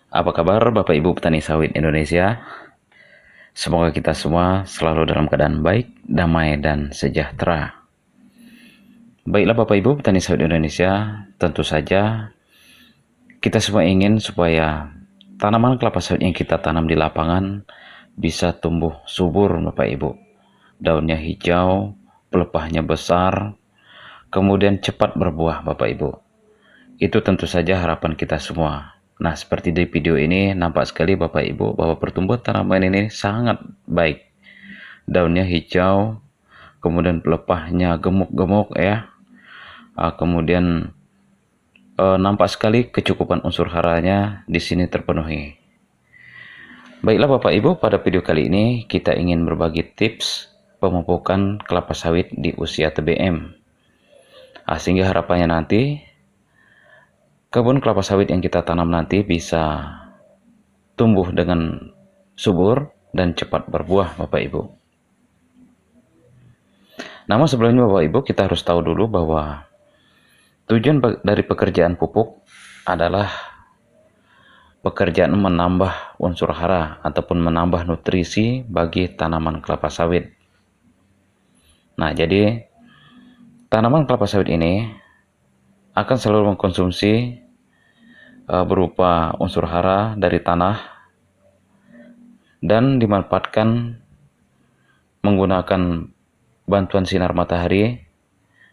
Apa kabar Bapak Ibu petani sawit Indonesia? Semoga kita semua selalu dalam keadaan baik, damai, dan sejahtera. Baiklah Bapak Ibu petani sawit Indonesia, tentu saja kita semua ingin supaya tanaman kelapa sawit yang kita tanam di lapangan bisa tumbuh subur Bapak Ibu. Daunnya hijau, pelepahnya besar, kemudian cepat berbuah Bapak Ibu. Itu tentu saja harapan kita semua. Nah, seperti di video ini nampak sekali Bapak Ibu bahwa pertumbuhan tanaman ini sangat baik. Daunnya hijau, kemudian pelepahnya gemuk-gemuk ya. Kemudian nampak sekali kecukupan unsur haranya di sini terpenuhi. Baiklah Bapak Ibu, pada video kali ini kita ingin berbagi tips pemupukan kelapa sawit di usia TBM. Sehingga harapannya nanti kebun kelapa sawit yang kita tanam nanti bisa tumbuh dengan subur dan cepat berbuah Bapak Ibu. Namun sebelumnya Bapak Ibu, kita harus tahu dulu bahwa tujuan dari pekerjaan pupuk adalah pekerjaan menambah unsur hara ataupun menambah nutrisi bagi tanaman kelapa sawit. Nah, jadi tanaman kelapa sawit ini akan selalu mengkonsumsi berupa unsur hara dari tanah dan dimanfaatkan menggunakan bantuan sinar matahari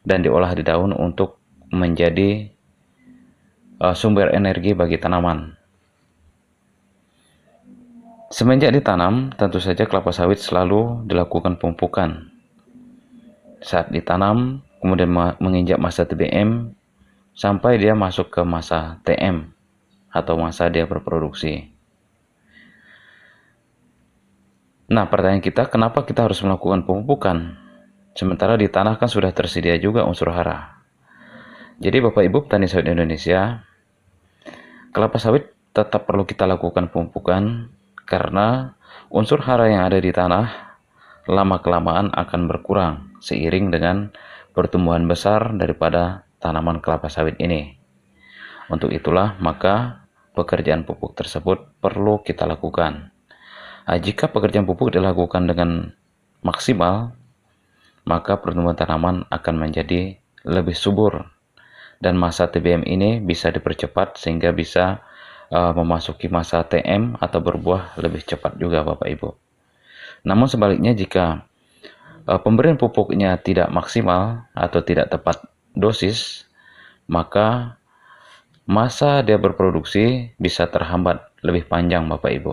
dan diolah di daun untuk menjadi sumber energi bagi tanaman. Semenjak ditanam, tentu saja kelapa sawit selalu dilakukan pemupukan. Saat ditanam, kemudian menginjak masa TBM, sampai dia masuk ke masa TM, atau masa dia berproduksi. Nah, pertanyaan kita, kenapa kita harus melakukan pemupukan? Sementara di tanah kan sudah tersedia juga unsur hara. Jadi Bapak Ibu petani sawit Indonesia, kelapa sawit tetap perlu kita lakukan pemupukan karena unsur hara yang ada di tanah lama-kelamaan akan berkurang seiring dengan pertumbuhan besar daripada tanaman kelapa sawit ini. Untuk itulah maka pekerjaan pupuk tersebut perlu kita lakukan. Jika pekerjaan pupuk dilakukan dengan maksimal, maka pertumbuhan tanaman akan menjadi lebih subur dan masa TBM ini bisa dipercepat sehingga bisa memasuki masa TM atau berbuah lebih cepat juga Bapak Ibu. Namun sebaliknya jika pemberian pupuknya tidak maksimal atau tidak tepat dosis, maka masa dia berproduksi bisa terhambat lebih panjang Bapak Ibu.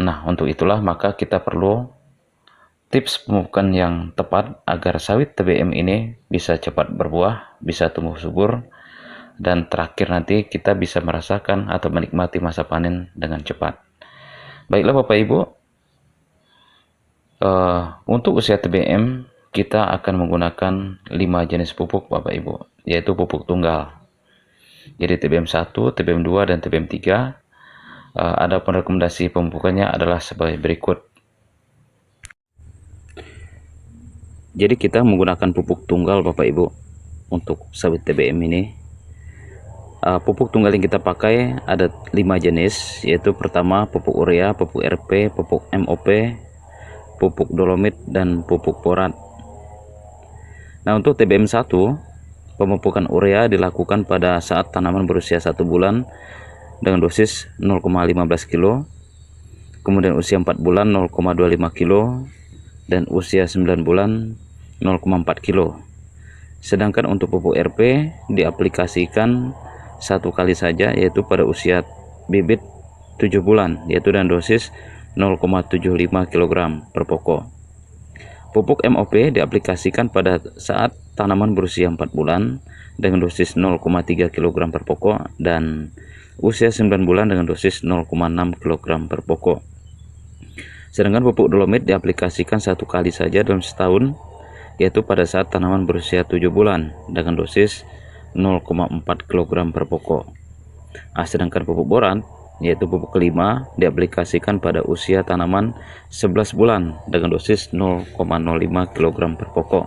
Nah, untuk itulah maka kita perlu tips pemupukan yang tepat agar sawit TBM ini bisa cepat berbuah, bisa tumbuh subur, dan terakhir nanti kita bisa merasakan atau menikmati masa panen dengan cepat. Baiklah Bapak Ibu, untuk usia TBM kita akan menggunakan 5 jenis pupuk Bapak Ibu, yaitu pupuk tunggal. Jadi TBM 1, TBM 2, dan TBM 3. Ada rekomendasi pemupukannya adalah sebagai berikut. Jadi kita menggunakan pupuk tunggal Bapak Ibu untuk sawit TBM ini. Pupuk tunggal yang kita pakai ada 5 jenis, yaitu pertama pupuk urea, pupuk RP, pupuk MOP, pupuk dolomit, dan pupuk borat. Nah, untuk TBM 1, pemupukan urea dilakukan pada saat tanaman berusia 1 bulan dengan dosis 0,15 kg, kemudian usia 4 bulan 0,25 kg, dan usia 9 bulan 0,4 kg. Sedangkan untuk pupuk RP diaplikasikan 1 kali saja, yaitu pada usia bibit 7 bulan, yaitu dengan dosis 0,75 kg per pokok. Pupuk MOP diaplikasikan pada saat tanaman berusia 4 bulan dengan dosis 0,3 kg per pokok dan usia 9 bulan dengan dosis 0,6 kg per pokok. Sedangkan pupuk dolomit diaplikasikan 1 kali saja dalam setahun, yaitu pada saat tanaman berusia 7 bulan dengan dosis 0,4 kg per pokok. Sedangkan pupuk borat, yaitu pupuk kelima, diaplikasikan pada usia tanaman 11 bulan dengan dosis 0,05 kg per pokok.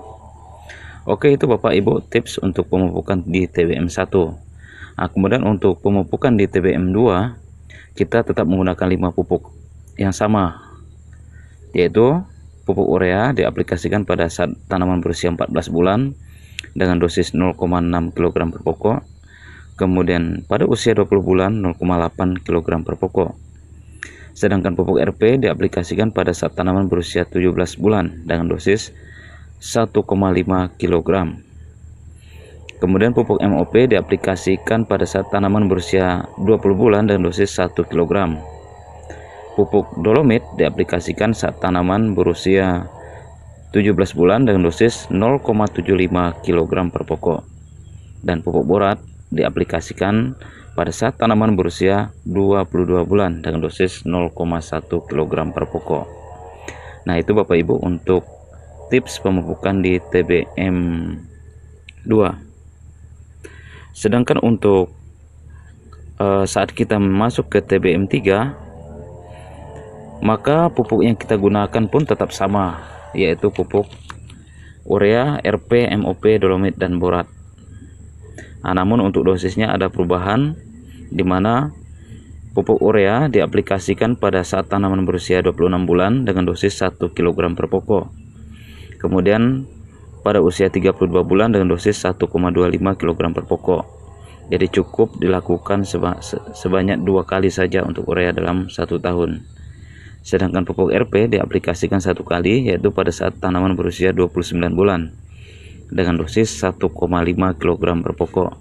Oke, itu Bapak Ibu tips untuk pemupukan di TBM 1. Nah, kemudian untuk pemupukan di TBM 2 kita tetap menggunakan 5 pupuk yang sama, yaitu pupuk urea diaplikasikan pada saat tanaman berusia 14 bulan dengan dosis 0,6 kg per pokok. Kemudian pada usia 20 bulan 0,8 kg per pokok. Sedangkan pupuk RP diaplikasikan pada saat tanaman berusia 17 bulan dengan dosis 1,5 kg. Kemudian pupuk MOP diaplikasikan pada saat tanaman berusia 20 bulan dengan dosis 1 kg. Pupuk dolomit diaplikasikan saat tanaman berusia 17 bulan dengan dosis 0,75 kg per pokok. Dan pupuk borat diaplikasikan pada saat tanaman berusia 22 bulan dengan dosis 0,1 kg per pokok. Nah, itu Bapak Ibu untuk tips pemupukan di TBM 2. Sedangkan untuk saat kita masuk ke TBM 3, maka pupuk yang kita gunakan pun tetap sama, yaitu pupuk urea, RP, MOP, dolomit, dan borat. Nah, namun untuk dosisnya ada perubahan, di mana pupuk urea diaplikasikan pada saat tanaman berusia 26 bulan dengan dosis 1 kg per pokok. Kemudian pada usia 32 bulan dengan dosis 1,25 kg per pokok. Jadi cukup dilakukan sebanyak 2 kali saja untuk urea dalam 1 tahun. Sedangkan pupuk RP diaplikasikan 1 kali, yaitu pada saat tanaman berusia 29 bulan dengan dosis 1,5 kg per pokok.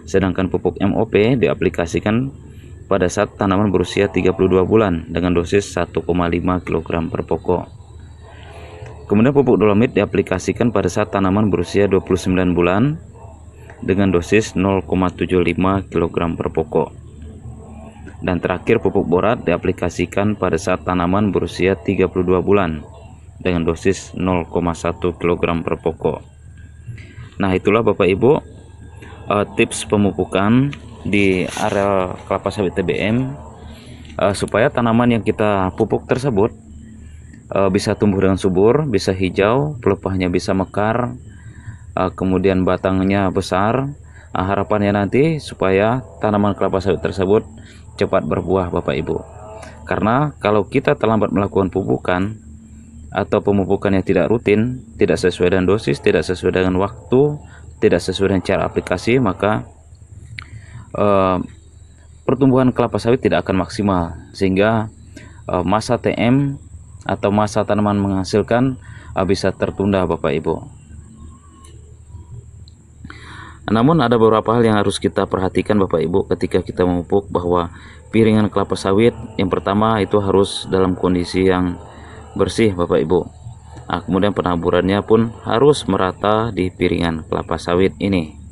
Sedangkan pupuk MOP diaplikasikan pada saat tanaman berusia 32 bulan dengan dosis 1,5 kg per pokok. Kemudian pupuk dolomit diaplikasikan pada saat tanaman berusia 29 bulan dengan dosis 0,75 kg per pokok. Dan terakhir pupuk borat diaplikasikan pada saat tanaman berusia 32 bulan dengan dosis 0,1 kg per pokok. Nah, itulah Bapak Ibu tips pemupukan di area kelapa sawit TBM supaya tanaman yang kita pupuk tersebut bisa tumbuh dengan subur, bisa hijau, pelepahnya bisa mekar, kemudian batangnya besar. Harapannya nanti supaya tanaman kelapa sawit tersebut cepat berbuah Bapak Ibu. Karena kalau kita terlambat melakukan pupukan atau pemupukan yang tidak rutin, tidak sesuai dengan dosis, tidak sesuai dengan waktu, tidak sesuai dengan cara aplikasi, maka pertumbuhan kelapa sawit tidak akan maksimal, sehingga masa TM atau masa tanaman menghasilkan bisa tertunda Bapak Ibu. Namun ada beberapa hal yang harus kita perhatikan Bapak Ibu ketika kita memupuk, bahwa piringan kelapa sawit yang pertama itu harus dalam kondisi yang bersih Bapak Ibu. Kemudian penaburannya pun harus merata di piringan kelapa sawit ini.